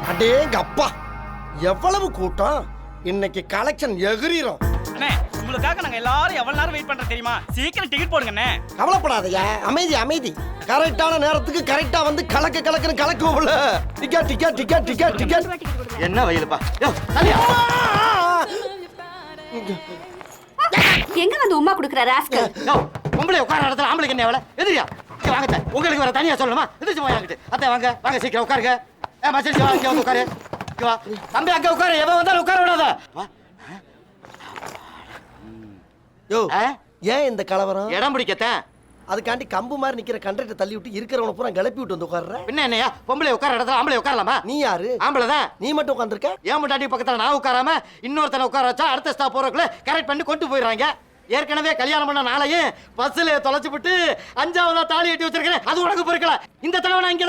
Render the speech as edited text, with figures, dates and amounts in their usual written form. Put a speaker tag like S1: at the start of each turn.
S1: அடேங்க அப்பா, எவ்வளவு கூட்டம்! இன்னைக்கு கலெக்ஷன் எகிரிரும்.
S2: அண்ணே, உங்களுக்காக நாங்க எல்லாரும் எவ்வளவு நேரம் வெயிட் பண்றோம் தெரியுமா? சீக்கிரம் டிக்கெட் போடுங்க அண்ணே.
S1: கவலைப்படாதயா, அமைதி அமைதி. கரெக்டான நேரத்துக்கு கரெக்டா வந்து கலக்குன்னு கலக்குவோம்ல. Ticket ticket ticket ticket ticket.
S3: என்ன வயலுப்பா? யோ, தள்ளியா.
S4: எங்க வந்து உமா குடுக்குற ராஸ்கல்?
S3: யோ, பொம்பளை உட்கார இடத்துல ஆம்பளைக்கு என்ன வேலை? எதிரியா? இங்க வாங்க, உங்களுக்கு வேற தனியா சொல்லணுமா? எதிர்த்து போய் வாங்கிட்டு. அத்தை வாங்க, வாங்க சீக்கிரம் உட்காருங்க. மச்சான் வா, இங்க வந்து உட்காரு. இங்க வா. தம்பி அங்க உட்காரு, எவன் வந்தாலும் உட்கார விடாத. வா.
S1: யோ, ஏன் இந்த கலவரம்?
S3: இடம் பிடிக்கத்தான்.
S1: அதுக்காண்டி கம்பு மாதிரி நிக்கிற கண்டக்டர் தள்ளி விட்டு இருக்கிறவன பூரா கிளப்பி விட்டு வந்து உட்கார்ற.
S3: பின்ன என்னையா, பொம்பளை உட்கார இடத்துல ஆம்பளை உட்காரலாமா?
S1: நீ யாரு?
S3: ஆம்பளை தான்.
S1: நீ மட்டும் உட்கார்ந்திருக்க.
S3: ஏன் முட்டாட்டி பக்கத்துல நான் உட்காராம இன்னொருத்தனை உட்கார வச்சா அடுத்த ஸ்டாப் போறதுக்குள்ள கரெக்ட் பண்ணி கொண்டு போயிடுறாங்க. ஏற்கனவே கல்யாணம் பண்ண நாளையும் பஸ்ல தொலைச்சு விட்டு 5ஆவதா தாலி கட்டி வச்சிருக்கிறேன். அது உனக்கு பொறுக்கல. இந்த தடவை நான் இங்க